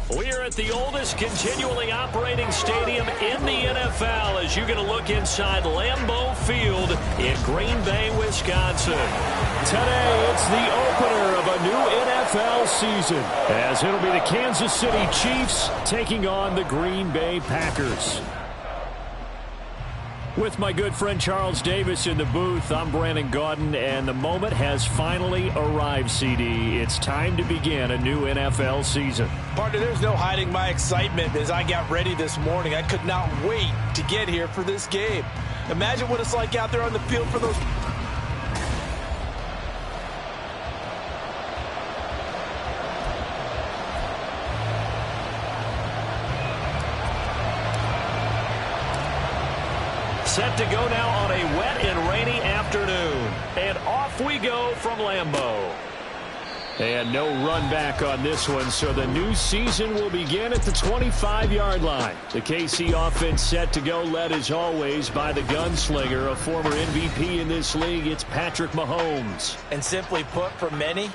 We're at the oldest continually operating stadium in the NFL as you get a look inside Lambeau Field in Green Bay, Wisconsin. Today, it's the opener of a new NFL season as it'll be the Kansas City Chiefs taking on the Green Bay Packers. With my good friend Charles Davis in the booth, I'm Brandon Gaudin, and the moment has finally arrived, CD. It's time to begin a new NFL season. Partner, there's no hiding my excitement as I got ready this morning. I could not wait to get here for this game. Imagine what it's like out there on the field for those... Set to go now on a wet and rainy afternoon. And off we go from Lambeau. And no run back on this one, so the new season will begin at the 25-yard line. The KC offense set to go, led as always by the gunslinger, a former MVP in this league. It's Patrick Mahomes. And simply put, for many,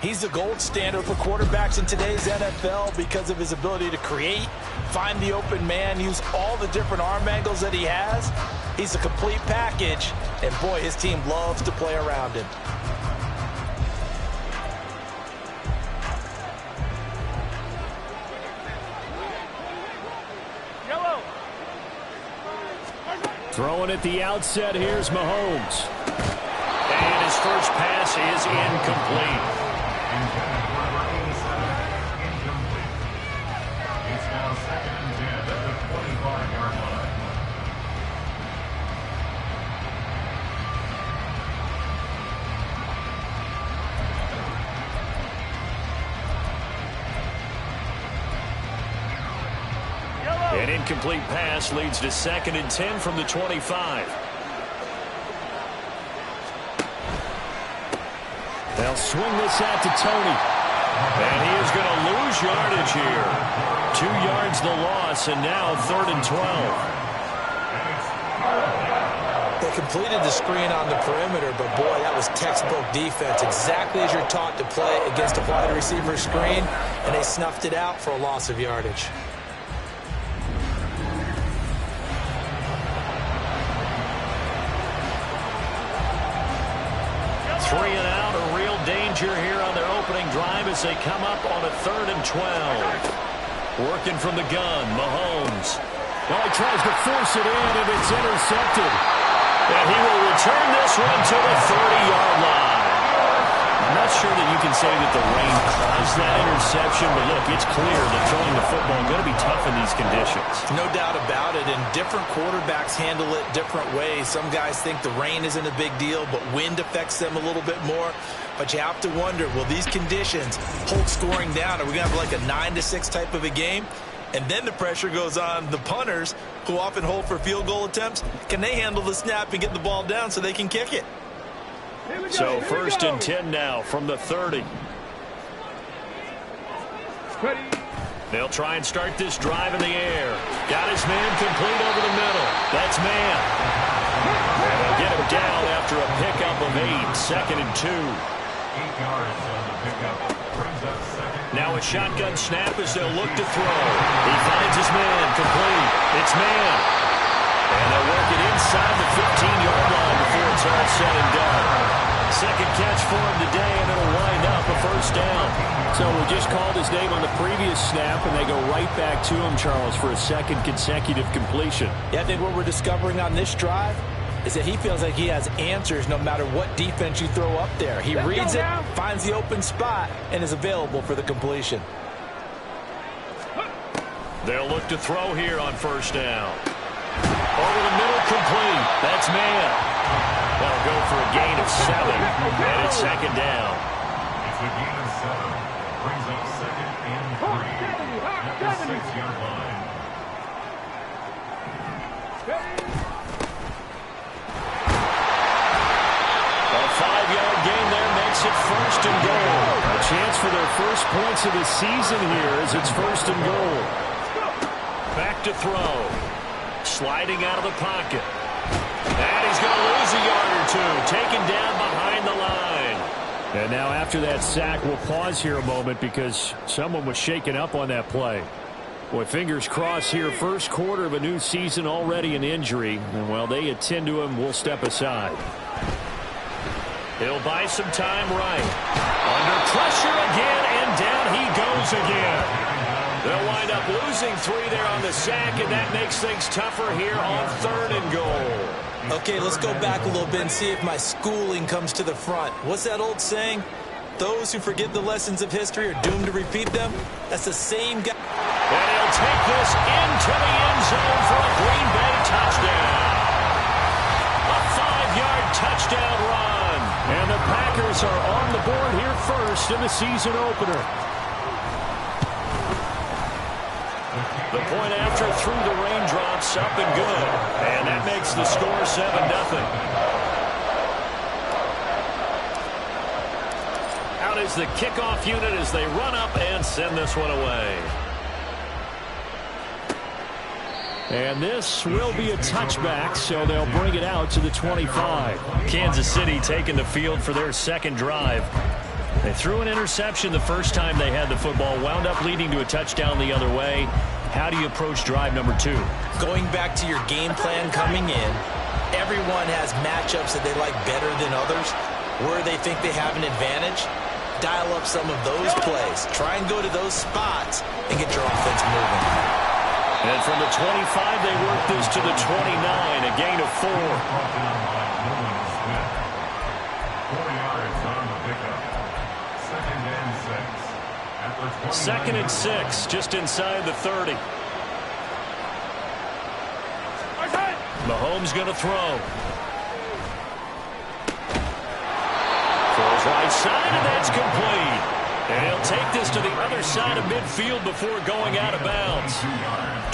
he's the gold standard for quarterbacks in today's NFL because of his ability to create, find the open man, use all the different arm angles that he has. He's a complete package, and boy, his team loves to play around him. Throwing at the outset, here's Mahomes. And his first pass is incomplete. It's now 2nd and 10 at the 25-yard line. An incomplete pass leads to 2nd and 10 from the 25. They'll swing this out to Tony. And he is going to lose yardage here. 2 yards the loss, and now 3rd and 12. They completed the screen on the perimeter, but boy, that was textbook defense. Exactly as you're taught to play against a wide receiver screen, and they snuffed it out for a loss of yardage. 3 and out, a real danger here on their opening drive as they come up on a 3rd and 12. Working from the gun, Mahomes. Well, he tries to force it in, and it's intercepted. And he will return this one to the 30-yard line. I'm not sure that you can say that the rain caused that interception, but look, it's clear that throwing the football is going to be tough in these conditions. No doubt about it, and different quarterbacks handle it different ways. Some guys think the rain isn't a big deal, but wind affects them a little bit more. But you have to wonder, will these conditions hold scoring down? Are we going to have like a 9-6 type of a game? And then the pressure goes on the punters, who often hold for field goal attempts. Can they handle the snap and get the ball down so they can kick it? So 1st and 10 now from the 30. They'll try and start this drive in the air. Got his man complete over the middle. That's man. And they'll get him down after a pickup of 8. 2nd and 2. 8 yards on the pickup. Brings up 2nd. Now a shotgun snap as they'll look to throw. He finds his man complete. It's man. And they'll work it inside the 15-yard line before it's all said and done. 2nd catch for him today, and it'll wind up a 1st down. So we just called his name on the previous snap, and they go right back to him, Charles, for a 2nd consecutive completion. Yeah, I think what we're discovering on this drive is that he feels like he has answers no matter what defense you throw up there. He reads it, finds the open spot, and is available for the completion. They'll look to throw here on 1st down. Over the middle, complete. That's man. That'll go for a gain of 7, and it's 2nd down. It's a gain of 7. Brings up 2nd and 3 at the 6-yard line. A 5-yard gain there makes it 1st and goal. A chance for their first points of the season here as it's 1st and goal. Back to throw. Sliding out of the pocket. And he's going to lose a yard or two. Taken down behind the line. And now after that sack, we'll pause here a moment because someone was shaken up on that play. Boy, fingers crossed here. First quarter of a new season, already an injury. And while they attend to him, we'll step aside. He'll buy some time right. Under pressure again, and down he goes again. They'll wind up losing 3 there on the sack, and that makes things tougher here on 3rd and goal. Okay, let's go back a little bit and see if my schooling comes to the front. What's that old saying? Those who forget the lessons of history are doomed to repeat them. That's the same guy. And he'll take this into the end zone for a Green Bay touchdown. A 5-yard touchdown run. And the Packers are on the board here first in the season opener. The point after through the raindrops, up and good. And that makes the score 7-0. Out is the kickoff unit as they run up and send this one away. And this will be a touchback, so they'll bring it out to the 25. Kansas City taking the field for their second drive. They threw an interception the first time they had the football, wound up leading to a touchdown the other way. How do you approach drive number 2? Going back to your game plan coming in, everyone has matchups that they like better than others. Where they think they have an advantage, dial up some of those plays. Try and go to those spots and get your offense moving. And from the 25, they work this to the 29, a gain of 4. 4 yards on the pickup. 2nd and 6. 2nd and 6, just inside the 30. Mahomes going to throw. Throws right side, and that's complete. And he'll take this to the other side of midfield before going out of bounds.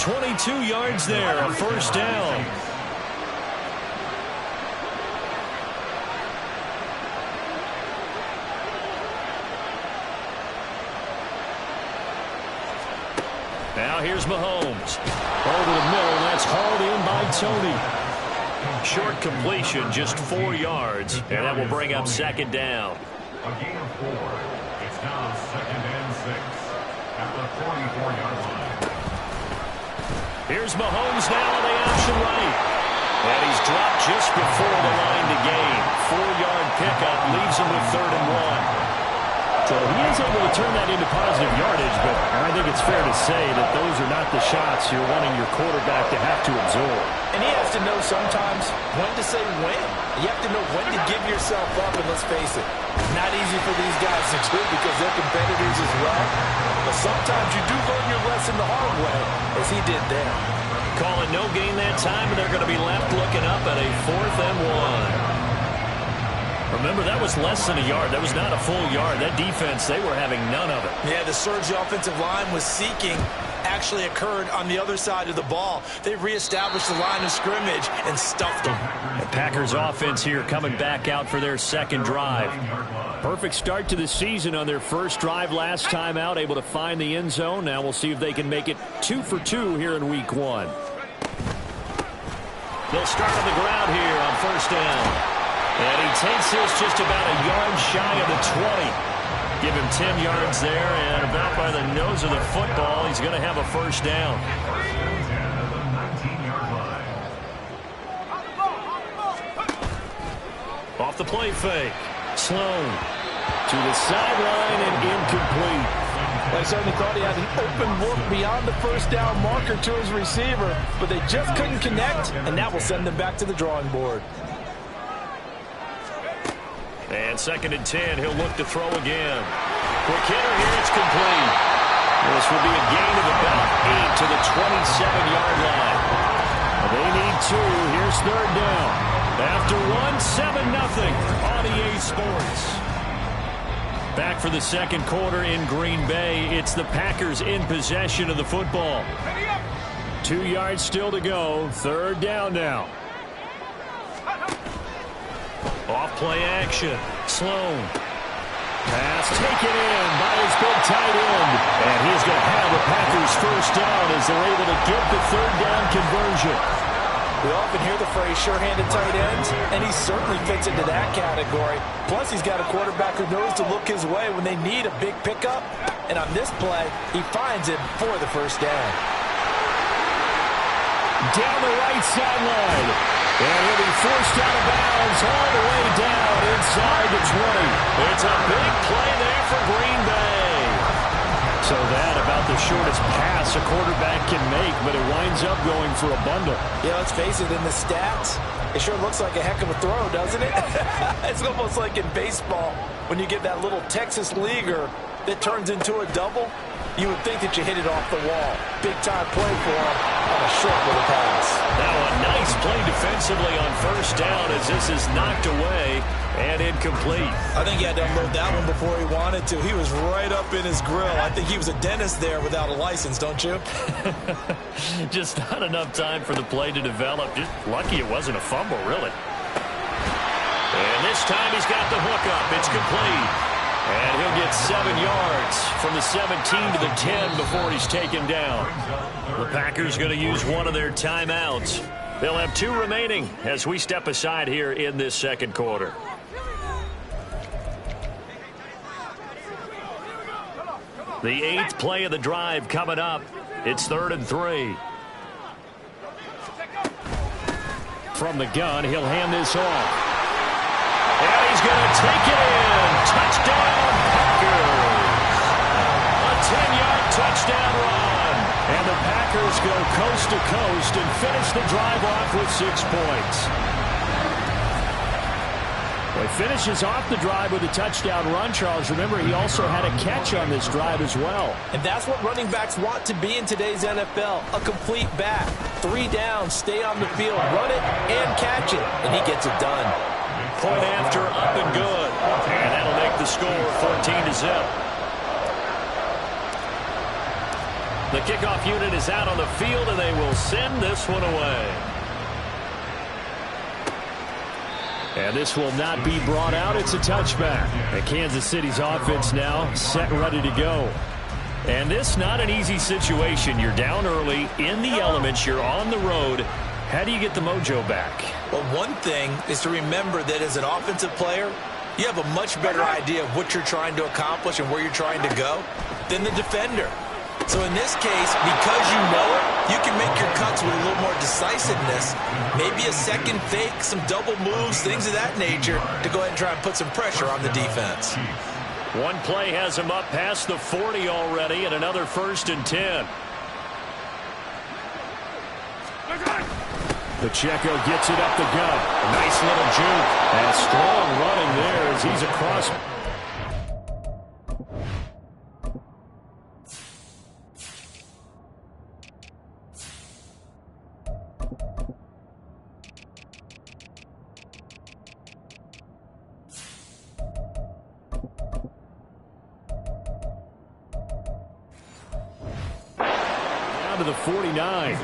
22 yards there, a first down. Now here's Mahomes. Over the middle, that's hauled in by Tony. Short completion, just 4 yards, and that will bring up 2nd down. A gain of 4. It's now 2nd and 6 at the 44-yard line. Here's Mahomes now on the option right. And he's dropped just before the line to gain. 4-yard pickup leaves him with 3rd and 1. So he is able to turn that into positive yardage, but I think it's fair to say that those are not the shots you're wanting your quarterback to have to absorb. And he has to know sometimes when to say when. You have to know when to give yourself up, and let's face it, not easy for these guys to do because they're competitors as well. But sometimes you do learn your lesson the hard way, as he did there. Call it no gain that time, and they're going to be left looking up at a 4th and 1. Remember, that was less than a yard. That was not a full yard. That defense, they were having none of it. Yeah, the surge the offensive line was seeking actually occurred on the other side of the ball. They reestablished the line of scrimmage and stuffed them. The Packers offense here coming back out for their second drive. Perfect start to the season on their first drive last time out, able to find the end zone. Now we'll see if they can make it 2 for 2 here in week 1. They'll start on the ground here on 1st down. And he takes this just about a yard shy of the 20. Give him 10 yards there, and about by the nose of the football, he's going to have a first down. Off the play fake. Sloan to the sideline and incomplete. I certainly thought he had an open look beyond the first down marker to his receiver, but they just couldn't connect, and that will send them back to the drawing board. And 2nd and 10, he'll look to throw again. Quick hitter here, it's complete. This will be a gain of about 8 to the 27-yard line. They need 2. Here's 3rd down. After 1, 7-0 on EA Sports. Back for the second quarter in Green Bay. It's the Packers in possession of the football. 2 yards still to go. 3rd down now. Off-play action. Sloan. Pass taken in by his big tight end. And he's going to have the Packers first down as they're able to get the 3rd down conversion. We often hear the phrase sure-handed tight ends, and he certainly fits into that category. Plus, he's got a quarterback who knows to look his way when they need a big pickup. And on this play, he finds it for the first down. Down the right sideline. And he'll be forced out of bounds all the way down inside the 20. It's a big play there for Green Bay. So that about the shortest pass a quarterback can make, but it winds up going for a bundle. Yeah, let's face it, in the stats, it sure looks like a heck of a throw, doesn't it? It's almost like in baseball when you get that little Texas leaguer that turns into a double. You would think that you hit it off the wall. Big-time play for him on a short little pass. Now a nice play defensively on first down as this is knocked away and incomplete. I think he had to unload that one before he wanted to. He was right up in his grill. I think he was a dentist there without a license, don't you? Just not enough time for the play to develop. Just lucky it wasn't a fumble, really. And this time he's got the hook up. It's complete. And he'll get 7 yards from the 17 to the 10 before he's taken down. The Packers going to use one of their timeouts. They'll have 2 remaining as we step aside here in this second quarter. The 8th play of the drive coming up. It's 3rd and 3. From the gun, he'll hand this off. And he's going to take it in. Touchdown, Packers. A 10-yard touchdown run. And the Packers go coast to coast and finish the drive off with 6 points. Well, he finishes off the drive with a touchdown run, Charles. Remember, he also had a catch on this drive as well. And that's what running backs want to be in today's NFL, a complete back. 3 downs, stay on the field, run it, and catch it. And he gets it done. Point after, up and good. And that'll make the score 14-0. The kickoff unit is out on the field, and they will send this one away. And this will not be brought out. It's a touchback. And Kansas City's offense now set and ready to go. And this not an easy situation. You're down early, in the elements, you're on the road. How do you get the mojo back? Well, one thing is to remember that as an offensive player, you have a much better idea of what you're trying to accomplish and where you're trying to go than the defender. So in this case, because you know it, you can make your cuts with a little more decisiveness, maybe a second fake, some double moves, things of that nature, to go ahead and try and put some pressure on the defense. One play has him up past the 40 already, and another 1st and 10. Pacheco gets it up the gut. A nice little juke. And strong running there as he's across. To the 49.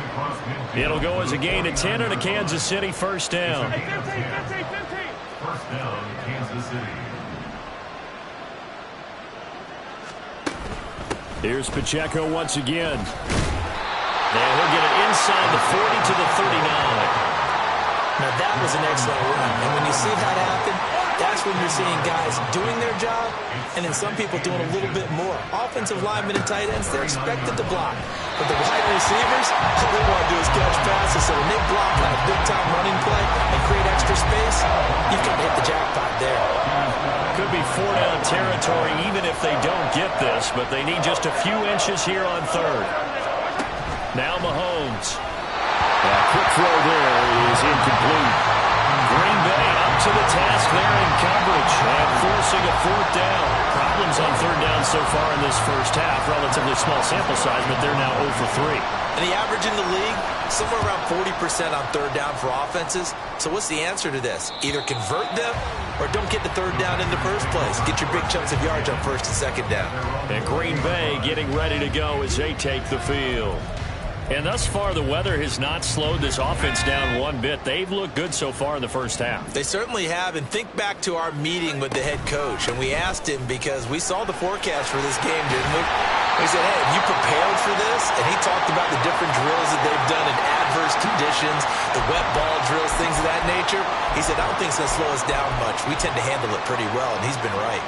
It'll go as a gain of 10 and a Kansas City first down. First down, Kansas City. Here's Pacheco once again. And he'll get it inside the 40 to the 39. Now that was an excellent run. And when you see that happen, that's when you're seeing guys doing their job and then some people doing a little bit more. Offensive linemen and tight ends, they're expected to block. But the wide receivers, all they want to do is catch passes. So when they block on a big-time running play and create extra space, you've got to hit the jackpot there. Could be 4-down territory even if they don't get this, but they need just a few inches here on 3rd. Now Mahomes. That quick throw there is incomplete. Green Bay up to the task there in coverage and forcing a 4th down. Problems on 3rd down so far in this first half. Relatively small sample size, but they're now 0 for 3. And the average in the league, somewhere around 40% on 3rd down for offenses. So what's the answer to this? Either convert them or don't get the 3rd down in the first place. Get your big chunks of yards on 1st and 2nd down. And Green Bay getting ready to go as they take the field. And thus far, the weather has not slowed this offense down one bit. They've looked good so far in the first half. They certainly have. And think back to our meeting with the head coach. And we asked him because we saw the forecast for this game, didn't we? He said, hey, have you prepared for this? And he talked about the different drills that they've done in adverse conditions, the wet ball drills, things of that nature. He said, I don't think it's going to slow us down much. We tend to handle it pretty well, and he's been right.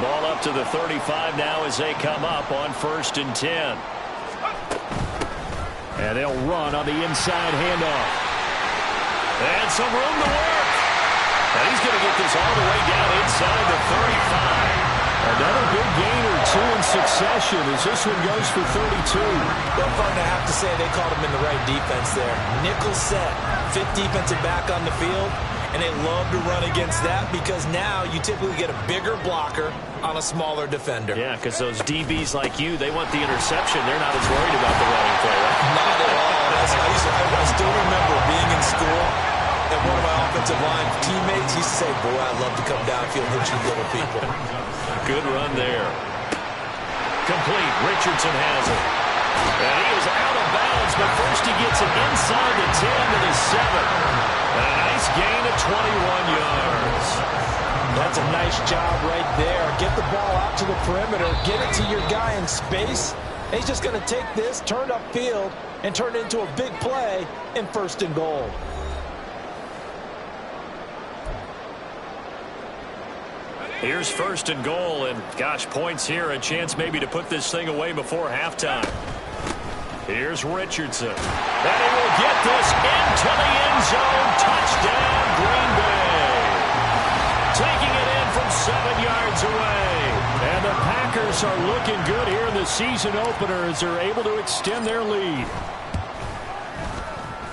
Ball up to the 35 now as they come up on 1st and 10. And they'll run on the inside handoff. And some room to work. And he's going to get this all the way down inside the 35. Another big gain or two in succession as this one goes for 32. Well, partner, I have to say they called him in the right defense there. Nickel set, 5th defensive back on the field, and they love to run against that because now you typically get a bigger blocker on a smaller defender. Yeah, because those DBs like you, they want the interception. They're not as worried about the running play, right? Not at all. I still remember being in school, and one of my offensive line teammates used to say, boy, I'd love to come downfield and hit you little people. Good run there. Complete. Richardson has it. And he is out of bounds, but first he gets it inside the 10 to the 7. And a nice gain of 21 yards. That's a nice job right there. Get the ball out to the perimeter, get it to your guy in space. And he's just going to take this, turn upfield, and turn it into a big play in 1st and goal. Here's 1st and goal, and gosh, points here, a chance maybe to put this thing away before halftime. Here's Richardson. And he will get this into the end zone. Touchdown, Green Bay. Taking it in from 7 yards away. And the Packers are looking good here in the season opener as they're able to extend their lead.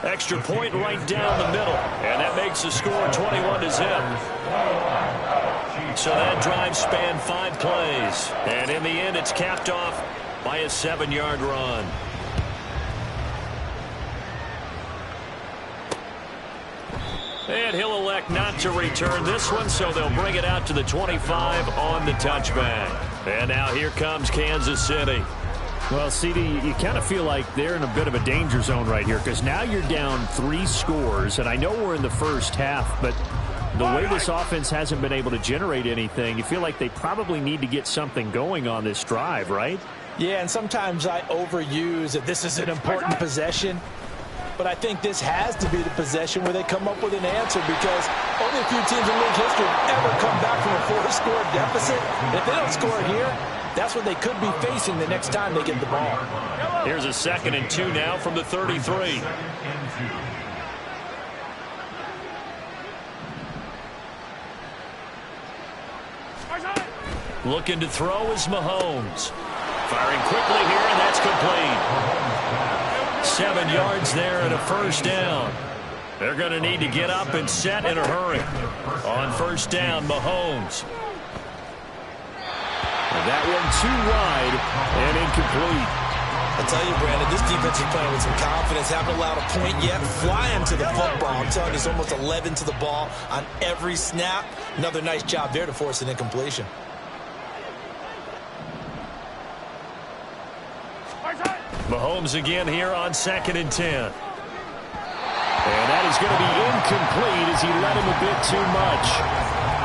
Extra point right down the middle, and that makes the score 21-0. So that drive spanned 5 plays. And in the end, it's capped off by a 7-yard run. And he'll elect not to return this one, so they'll bring it out to the 25 on the touchback. And now here comes Kansas City. Well, CD, you kind of feel like they're in a bit of a danger zone right here because now you're down 3 scores, and I know we're in the first half, but the way this offense hasn't been able to generate anything, you feel like they probably need to get something going on this drive, right? Yeah, and sometimes I overuse that this is an important possession, but I think this has to be the possession where they come up with an answer because only a few teams in league history have ever come back from a 4-score deficit. And if they don't score here, that's what they could be facing the next time they get the ball. Here's a 2nd and 2 now from the 33. Looking to throw is Mahomes. Firing quickly here, and that's complete. 7 yards there and a 1st down. They're going to need to get up and set in a hurry. On 1st down, Mahomes. And that one too wide and incomplete. I tell you, Brandon, this defense is playing with some confidence. Haven't allowed a point yet. Flying to the football. I'm telling you, it's almost 11 to the ball on every snap. Another nice job there to force an incompletion. Mahomes again here on 2nd and 10. And that is going to be incomplete as he led him a bit too much.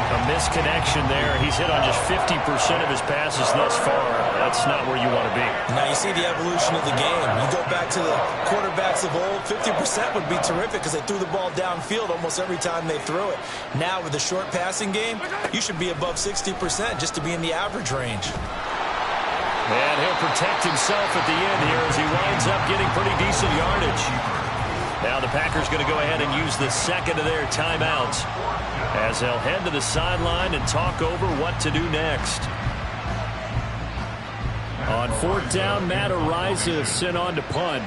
A misconnection there. He's hit on just 50% of his passes thus far. That's not where you want to be. Now you see the evolution of the game. You go back to the quarterbacks of old, 50% would be terrific because they threw the ball downfield almost every time they threw it. Now with the short passing game, you should be above 60% just to be in the average range. And he'll protect himself at the end here as he winds up getting pretty decent yardage. Now the Packers going to go ahead and use the 2nd of their timeouts as they'll head to the sideline and talk over what to do next. On 4th down, Matt Araiza sent on to punt.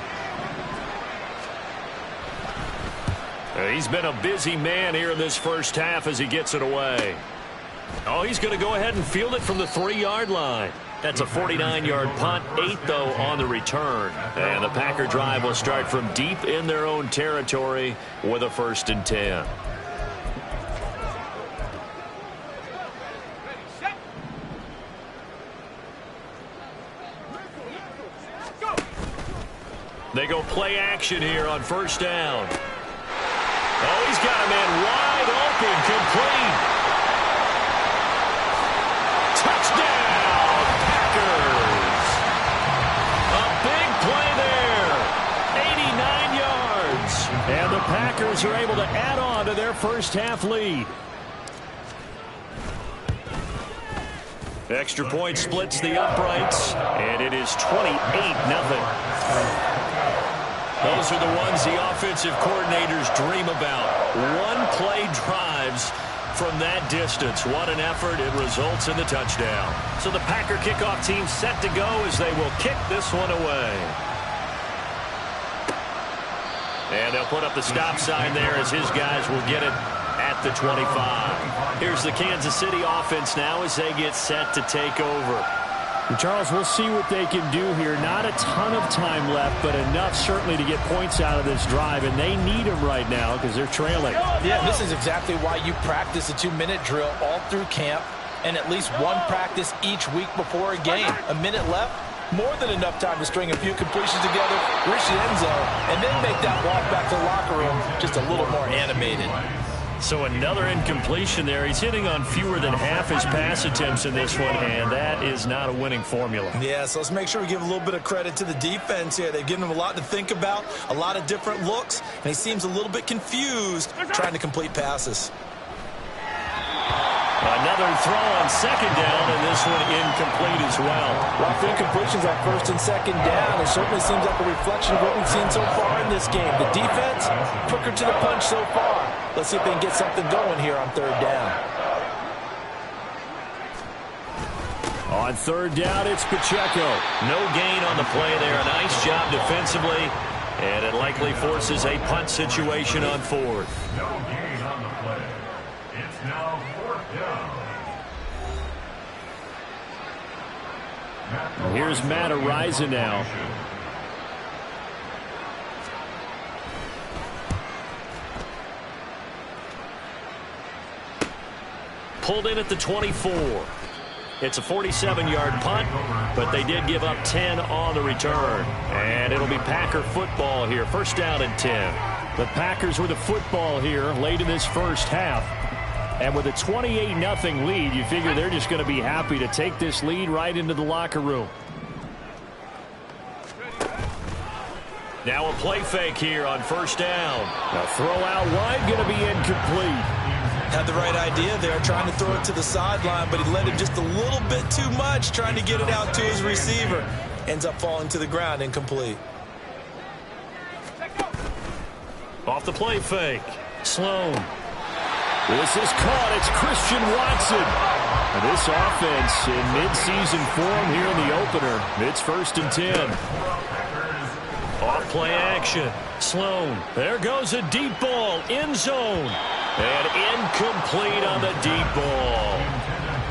He's been a busy man here in this first half as he gets it away. Oh, he's going to go ahead and field it from the 3-yard line. That's a 49-yard punt, 8 though on the return. And the Packer drive will start from deep in their own territory with a 1st and 10. They go play action here on 1st down. Oh, he's got a man wide open, complete. Touchdown, Packers. Eagles are able to add on to their first half lead. Extra point splits the uprights, and it is 28-0. Those are the ones the offensive coordinators dream about. One-play drives from that distance. What an effort. It results in the touchdown. So the Packer kickoff team set to go as they will kick this one away. And they'll put up the stop sign there as his guys will get it at the 25. Here's the Kansas City offense now as they get set to take over. And Charles, we'll see what they can do here. Not a ton of time left, but enough certainly to get points out of this drive, and they need them right now because they're trailing. Yeah, this is exactly why you practice a 2-minute drill all through camp and at least one practice each week before a game. A minute left, more than enough time to string a few completions together, reach the end zone, and then make that walk back to the locker room just a little more animated. So another incompletion there. He's hitting on fewer than half his pass attempts in this one, and that is not a winning formula. Yeah, so let's make sure we give a little bit of credit to the defense here. They've given him a lot to think about, a lot of different looks, and he seems a little bit confused trying to complete passes. Another throw on second down, and this one incomplete as well. Rough incompletions on first and second down. It certainly seems like a reflection of what we've seen so far in this game. The defense, quicker to the punch so far. Let's see if they can get something going here on third down. On third down, it's Pacheco. No gain on the play there. A nice job defensively, and it likely forces a punt situation on fourth. No gain on the play. It's now fourth down. Here's Matt Araiza now. Pulled in at the 24. It's a 47-yard punt, but they did give up 10 on the return. And it'll be Packer football here. First down and 10. The Packers with a football here late in this first half. And with a 28-0 lead, you figure they're just going to be happy to take this lead right into the locker room. Now a play fake here on first down. A throw out wide, going to be incomplete. Had the right idea there, trying to throw it to the sideline, but he let him just a little bit too much, trying to get it out to his receiver. Ends up falling to the ground, incomplete. Off the play fake. Sloan. This is caught. It's Christian Watson. And this offense in midseason form here in the opener. It's first and 10. Off play action. Sloan. There goes a deep ball. End zone. And incomplete on the deep ball.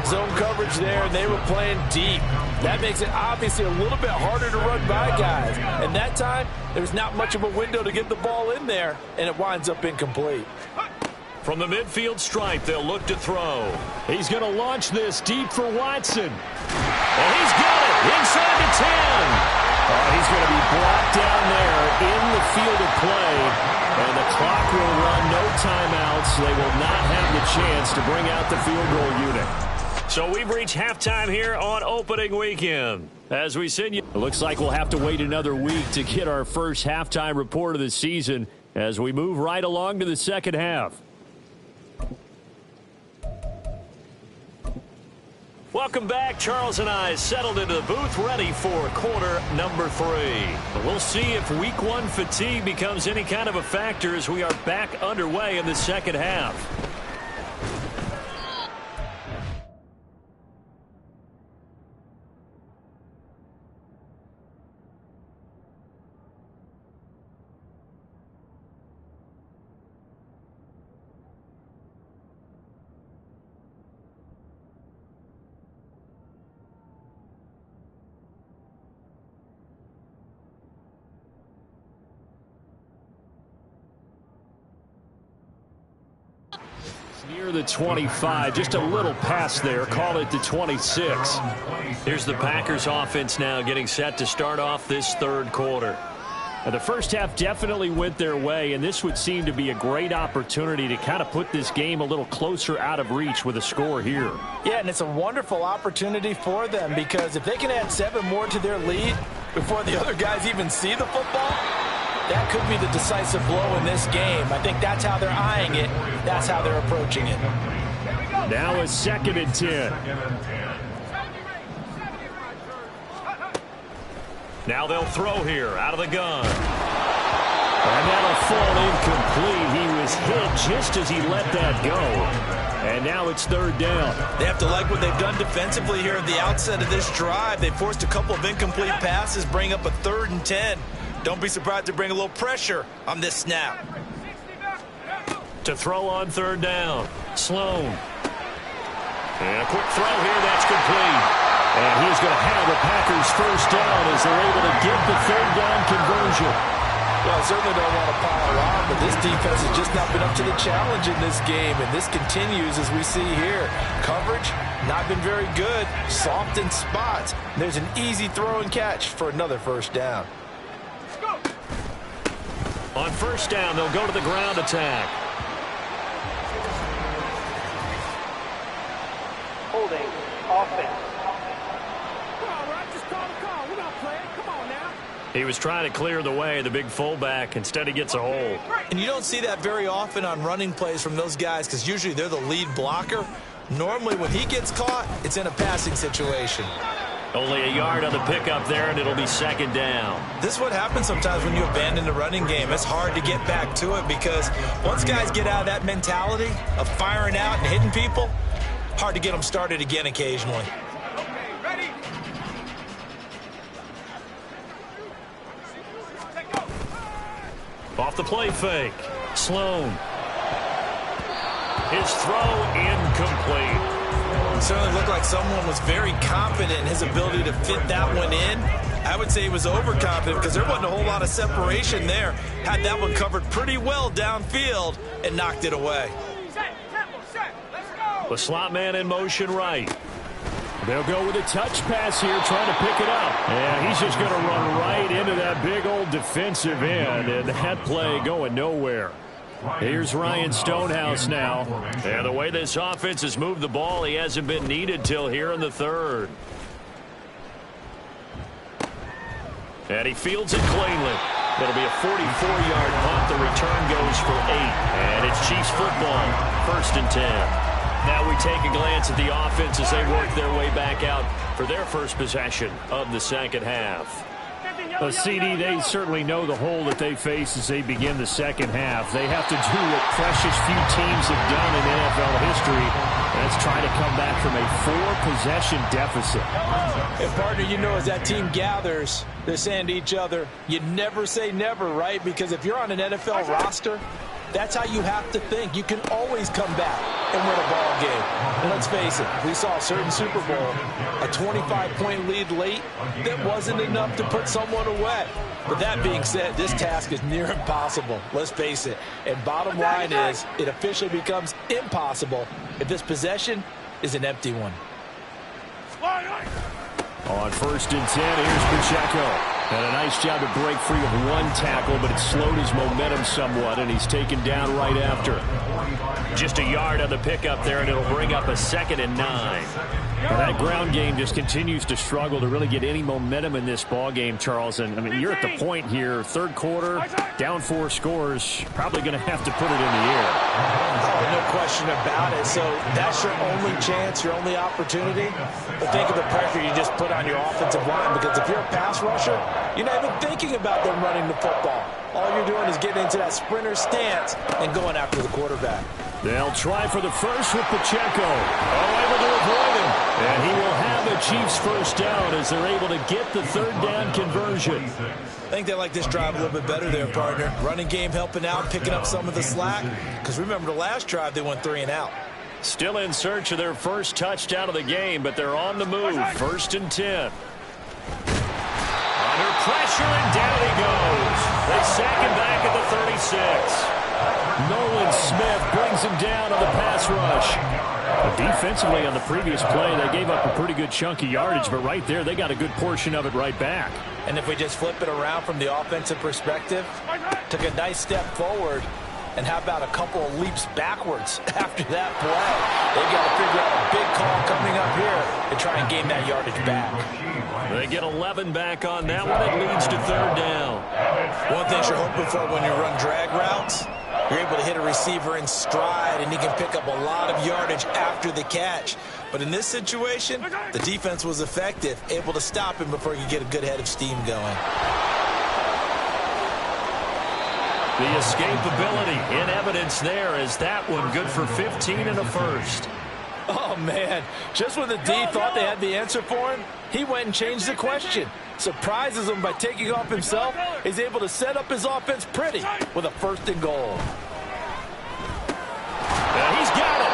Zone coverage there, and they were playing deep. That makes it obviously a little bit harder to run by guys. And that time, there's not much of a window to get the ball in there, and it winds up incomplete. From the midfield stripe, they'll look to throw. He's going to launch this deep for Watson. And he's got it inside the 10. He's going to be brought down there in the field of play. And the clock will run, no timeouts. They will not have the chance to bring out the field goal unit. So we've reached halftime here on opening weekend. As we send you, it looks like we'll have to wait another week to get our first halftime report of the season as we move right along to the second half. Welcome back. Charles and I settled into the booth ready for quarter number 3. We'll see if week 1 fatigue becomes any kind of a factor as we are back underway in the second half. Near the 25, just a little pass there, call it the 26. Here's the Packers offense now getting set to start off this third quarter. Now, the first half definitely went their way, and this would seem to be a great opportunity to kind of put this game a little closer out of reach with a score here. Yeah, and it's a wonderful opportunity for them because if they can add 7 more to their lead before the other guys even see the football, that could be the decisive blow in this game. I think that's how they're eyeing it. That's how they're approaching it. Now a 2nd and 10. Now they'll throw here out of the gun. And that'll fall incomplete. He was hit just as he let that go. And now it's 3rd down. They have to like what they've done defensively here at the outset of this drive. They forced a couple of incomplete passes, bring up a 3rd and 10. Don't be surprised to bring a little pressure on this snap. To throw on 3rd down. Sloan. And a quick throw here. That's complete. And he's going to have the Packers 1st down as they're able to get the 3rd down conversion. Well, I certainly don't want to pile on, but this defense has just not been up to the challenge in this game, and this continues as we see here. Coverage, not been very good, soft in spots. There's an easy throw and catch for another 1st down. On 1st down, they'll go to the ground attack. Holding offense. He was trying to clear the way, the big fullback. Instead, he gets a hold. And you don't see that very often on running plays from those guys because usually they're the lead blocker. Normally, when he gets caught, it's in a passing situation. Only a yard on the pickup there, and it'll be 2nd down. This is what happens sometimes when you abandon the running game. It's hard to get back to it because once guys get out of that mentality of firing out and hitting people, hard to get them started again occasionally. Off the play fake. Sloan. His throw incomplete. It certainly looked like someone was very confident in his ability to fit that one in. I would say he was overconfident because there wasn't a whole lot of separation there. Had that one covered pretty well downfield and knocked it away. The slot man in motion right. They'll go with a touch pass here, trying to pick it up. And he's just going to run right into that big old defensive end, and that play going nowhere. Here's Ryan Stonehouse now. And the way this offense has moved the ball, he hasn't been needed till here in the 3rd. And he fields it cleanly. It'll be a 44-yard punt. The return goes for 8. And it's Chiefs football, 1st and 10. Now we take a glance at the offense as they work their way back out for their first possession of the 2nd half. CD, they certainly know the hole that they face as they begin the 2nd half. They have to do what precious few teams have done in NFL history. That's try to come back from a 4-possession deficit. And partner, you know, as that team gathers, they're saying to each other, you never say never, right? Because if you're on an NFL roster, that's how you have to think. You can always come back and win a ball game. And let's face it, we saw a certain Super Bowl, a 25-point lead late that wasn't enough to put someone away. But that being said, this task is near impossible. Let's face it. And bottom line is, it officially becomes impossible if this possession is an empty one. On 1st and 10, here's Pacheco. And a nice job to break free of one tackle, but it slowed his momentum somewhat, and he's taken down right after. Just a yard on the pickup there, and it'll bring up a 2nd and 9. Well, that ground game just continues to struggle to really get any momentum in this ball game, Charles. And I mean, you're at the point here, 3rd quarter, down 4 scores, probably going to have to put it in the air. Oh, no question about it. So that's your only chance, your only opportunity. But think of the pressure you just put on your offensive line, because if you're a pass rusher, you're not even thinking about them running the football. All you're doing is getting into that sprinter stance and going after the quarterback. They'll try for the first with Pacheco. Able to avoid him. And he will have a Chiefs 1st down as they're able to get the 3rd down conversion. I think they like this drive a little bit better there, partner. Running game helping out, picking up some of the slack. Because remember, the last drive, they went 3 and out. Still in search of their first touchdown of the game, but they're on the move. 1st and 10. Under pressure, and down he goes. They sack him back at the 36. Nolan Smith brings him down on the pass rush. But defensively on the previous play, they gave up a pretty good chunk of yardage, but right there, they got a good portion of it right back. And if we just flip it around from the offensive perspective, took a nice step forward, and how about a couple of leaps backwards after that play? They've got to figure out a big call coming up here to try and gain that yardage back. They get 11 back on that one. It leads to third down. One thing you're hoping for when you run drag routes, you're able to hit a receiver in stride, and he can pick up a lot of yardage after the catch. But in this situation, the defense was effective, able to stop him before he could get a good head of steam going. The escapability in evidence there as that one good for 15 and a first. Oh, man. Just when the D thought they had the answer for him, he went and changed the question. Surprises him by taking off himself. He's able to set up his offense pretty with a 1st and goal. He's got it.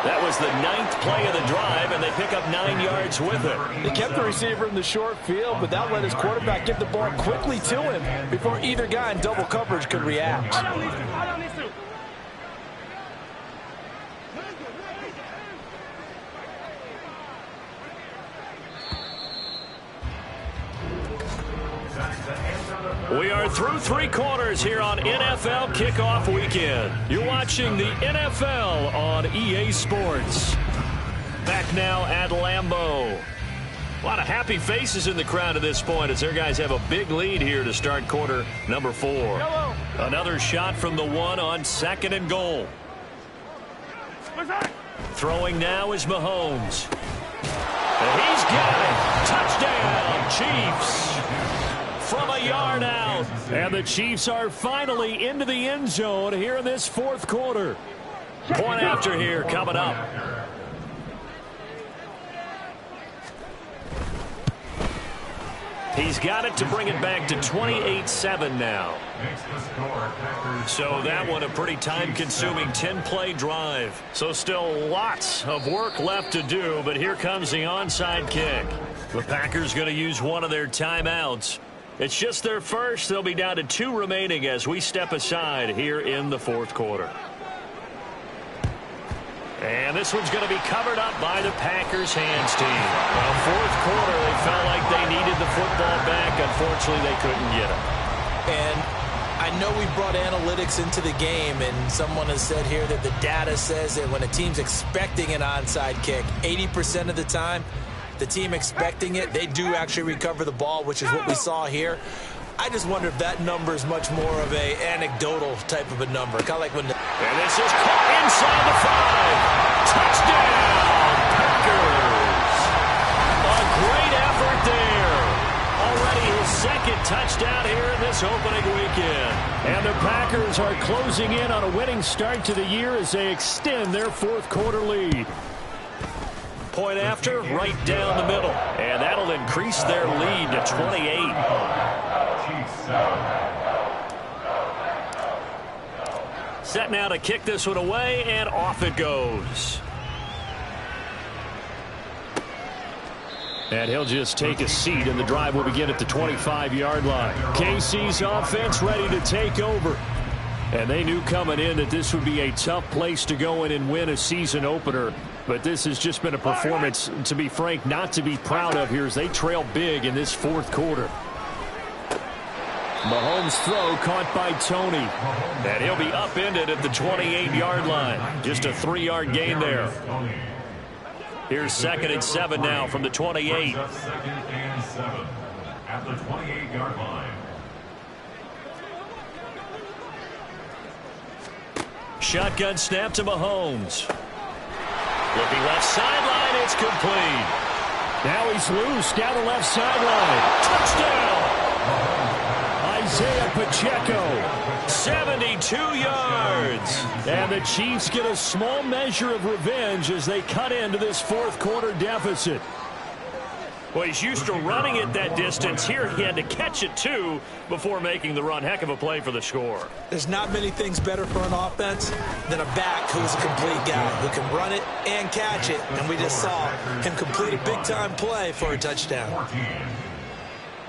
That was the 9th play of the drive, and they pick up 9 yards with it. They kept the receiver in the short field, but that let his quarterback get the ball quickly to him before either guy in double coverage could react. We are through 3 quarters here on NFL Kickoff Weekend. You're watching the NFL on EA Sports. Back now at Lambeau. A lot of happy faces in the crowd at this point as their guys have a big lead here to start quarter number 4. Another shot from the 1 on 2nd and goal. Throwing now is Mahomes. And he's got it. Touchdown, Chiefs. From a yard out. And the Chiefs are finally into the end zone here in this 4th quarter. Point after here coming up. He's got it to bring it back to 28-7 now. So that one a pretty time-consuming 10-play drive. So still lots of work left to do, but here comes the onside kick. The Packers going to use one of their timeouts. It's just their first. They'll be down to 2 remaining as we step aside here in the 4th quarter. And this one's going to be covered up by the Packers hands team. Well, 4th quarter, they felt like they needed the football back. Unfortunately, they couldn't get it. And I know we brought analytics into the game, and someone has said here that the data says that when a team's expecting an onside kick, 80% of the time, the team expecting it, they do actually recover the ball, which is what we saw here. I just wonder if that number is much more of a anecdotal type of a number. Kind of like when the... And this is caught inside the 5. Touchdown, Packers. A great effort there. Already his 2nd touchdown here in this opening weekend. And the Packers are closing in on a winning start to the year as they extend their 4th quarter lead. Point after, right down the middle. And that'll increase their lead to 28. Set now to kick this one away, and off it goes. And he'll just take a seat, and the drive will begin at the 25-yard line. KC's offense ready to take over. And they knew coming in that this would be a tough place to go in and win a season opener. But this has just been a performance, to be frank, not to be proud of here as they trail big in this 4th quarter. Mahomes' throw caught by Tony. And he'll be upended at the 28-yard line. Just a 3-yard gain there. Here's 2nd and 7 now from the 28. 2nd and 7 at the 28-yard line. Shotgun snap to Mahomes. Looking left sideline, it's complete. Now he's loose down the left sideline. Touchdown! Isaiah Pacheco, 72 yards. And the Chiefs get a small measure of revenge as they cut into this 4th quarter deficit. Well, he's used to running it that distance. Here he had to catch it, too, before making the run. Heck of a play for the score. There's not many things better for an offense than a back who's a complete guy who can run it and catch it. And we just saw him complete a big-time play for a touchdown.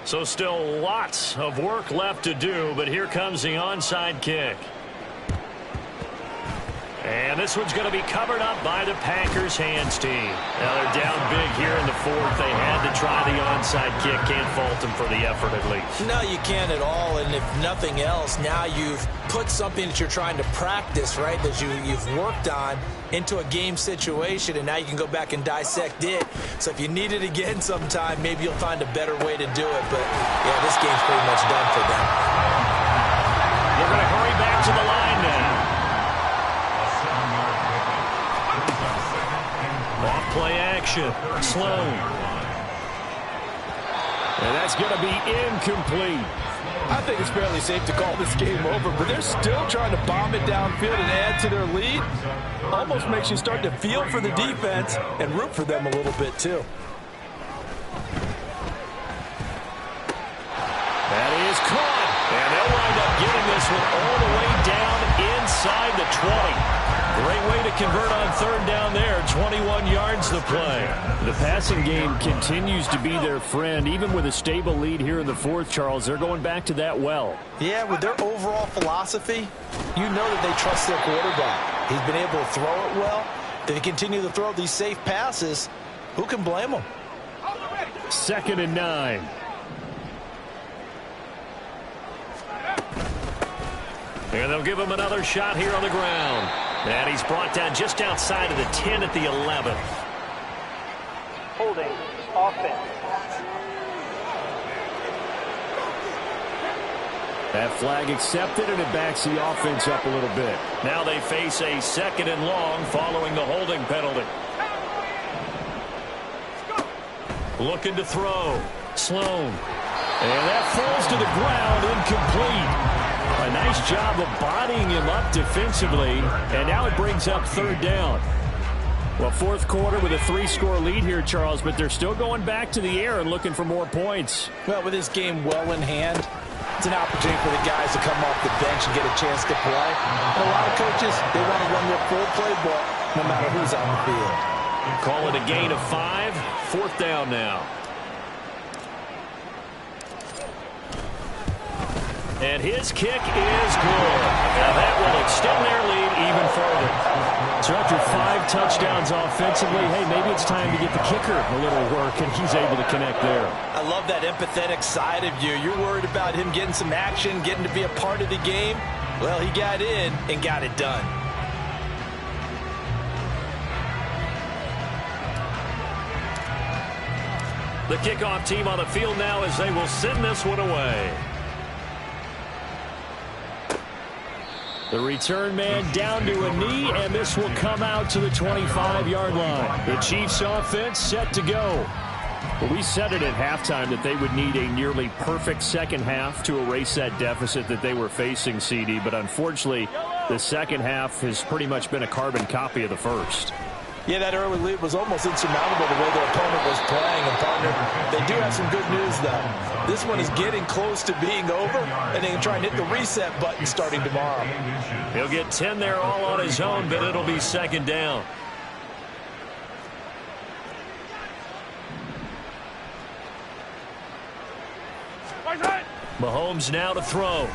So still lots of work left to do, but here comes the onside kick. And this one's going to be covered up by the Packers hands team. Now they're down big here in the fourth. They had to try the onside kick. Can't fault them for the effort at least. No, you can't at all. And if nothing else, now you've put something that you're trying to practice, right, that you've worked on into a game situation, and now you can go back and dissect it. So if you need it again sometime, maybe you'll find a better way to do it. But, yeah, this game's pretty much done for them. They're going to hurry back to the line now. Off play action. Sloan. And that's going to be incomplete. I think it's fairly safe to call this game over, but they're still trying to bomb it downfield and add to their lead. Almost makes you start to feel for the defense and root for them a little bit, too. That is caught. And they'll wind up getting this one all the way down inside the 20. Great way to convert on third down there. 21 yards to play. The passing game continues to be their friend. Even with a stable lead here in the fourth, Charles, they're going back to that well. Yeah, with their overall philosophy, you know that they trust their quarterback. He's been able to throw it well. They continue to throw these safe passes. Who can blame them? 2nd and 9. And they'll give him another shot here on the ground. And he's brought down just outside of the 10 at the 11th. Holding offense. That flag accepted, and it backs the offense up a little bit. Now they face a 2nd and long following the holding penalty. Looking to throw. Sloan. And that falls to the ground, incomplete. A nice job of bodying him up defensively, and now it brings up third down. Well, fourth quarter with a 3-score lead here, Charles, but they're still going back to the air and looking for more points. Well, with this game well in hand, it's an opportunity for the guys to come off the bench and get a chance to play. And a lot of coaches, they want to run their full playbook no matter who's on the field. Call it a gain of 5. 4th down now. And his kick is good. Now that will extend their lead even further. So after 5 touchdowns offensively, hey, maybe it's time to get the kicker a little work, and he's able to connect there. I love that empathetic side of you. You're worried about him getting some action, getting to be a part of the game. Well, he got in and got it done. The kickoff team on the field now as they will send this one away. The return man down to a knee, and this will come out to the 25-yard line. The Chiefs offense set to go. Well, we said it at halftime that they would need a nearly perfect second half to erase that deficit that they were facing, CD. But unfortunately, the second half has pretty much been a carbon copy of the first. Yeah, that early lead was almost insurmountable the way their opponent was playing. And, partner, they do have some good news, though. This one is getting close to being over, and they can try and hit the reset button starting tomorrow. He'll get 10 there all on his own, but it'll be 2nd down. Mahomes now to throw.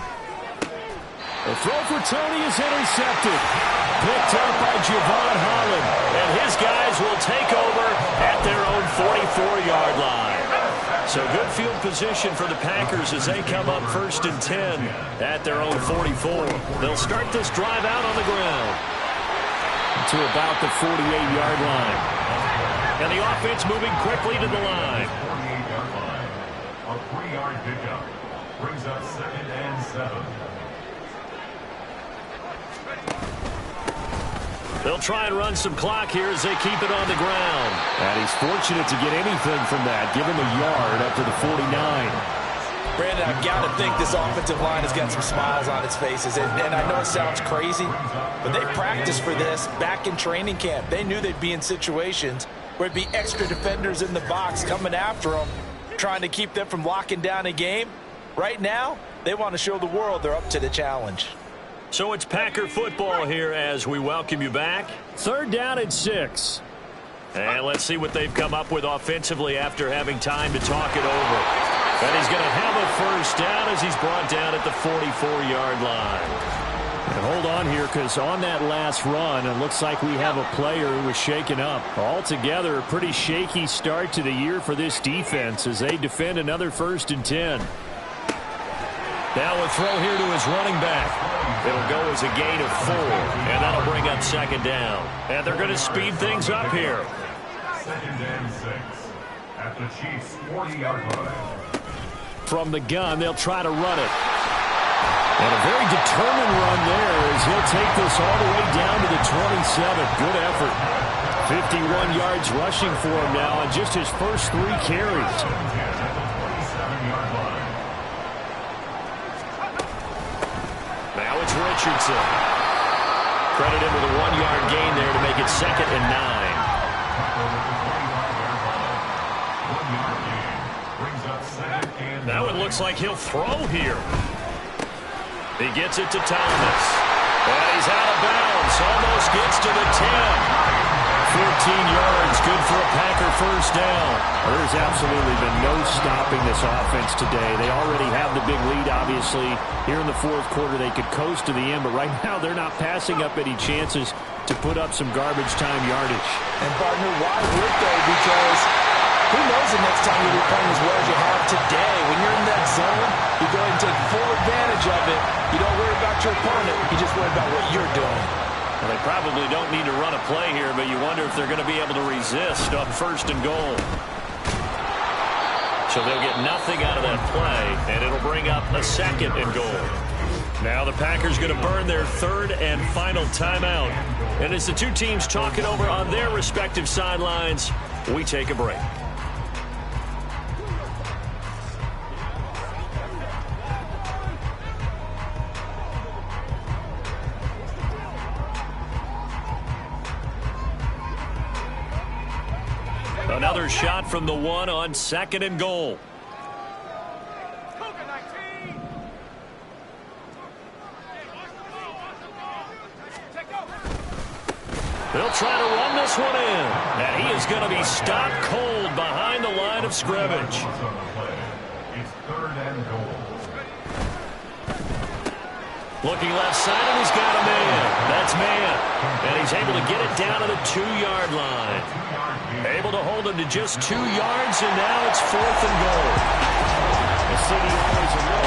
The throw for Tony is intercepted. Picked up by Javon Holland. And his guys will take over at their own 44-yard line. So good field position for the Packers as they come up 1st and 10 at their own 44. They'll start this drive out on the ground. To about the 48-yard line. And the offense moving quickly to the line. 48-yard line. A 3-yard pickup brings up 2nd and 7. They'll try and run some clock here as they keep it on the ground. And he's fortunate to get anything from that. Give him a yard up to the 49. Brandon, I've got to think this offensive line has got some smiles on its faces. And I know it sounds crazy, but they practiced for this back in training camp. They knew they'd be in situations where it'd be extra defenders in the box coming after them, trying to keep them from locking down a game. Right now, they want to show the world they're up to the challenge. So it's Packer football here as we welcome you back. 3rd down and 6. And let's see what they've come up with offensively after having time to talk it over. And he's going to have a 1st down as he's brought down at the 44-yard line. And hold on here, because on that last run, it looks like we have a player who was shaken up. Altogether, a pretty shaky start to the year for this defense as they defend another 1st and 10. Now a throw here to his running back. It'll go as a gain of 4, and that'll bring up 2nd down. And they're going to speed things up here. 2nd and 6 at the Chiefs' 40-yard line. From the gun, they'll try to run it. And a very determined run there as he'll take this all the way down to the 27. Good effort. 51 yards rushing for him now on just his first 3 carries. Now it's Richardson. Credit him with a 1-yard gain there to make it 2nd and 9. Now it looks like he'll throw here. He gets it to Thomas. And he's out of bounds. Almost gets to the 10. 14 yards. Good for a Packer 1st down. There's absolutely been no stopping this offense today. They already have the big lead, obviously. Here in the 4th quarter, they could coast to the end. But right now, they're not passing up any chances to put up some garbage time yardage. And, partner, why would they? Because who knows the next time you'll be playing as well as you have today. When you're in that zone, you go ahead and take full advantage of it. You don't worry about your opponent. You just worry about what you're doing. Well, they probably don't need to run a play here, but you wonder if they're going to be able to resist on 1st and goal. So they'll get nothing out of that play, and it'll bring up a 2nd and goal. Now the Packers going to burn their 3rd and final timeout. And as the two teams talk it over on their respective sidelines, we take a break. Another shot from the 1 on 2nd and goal. They'll try to run this one in. And he is going to be stopped cold behind the line of scrimmage. It's 3rd and goal. Looking left side, and he's got a man. That's man. And he's able to get it down to the 2-yard line. Able to hold him to just 2 yards, and now it's 4th and goal. The city always a little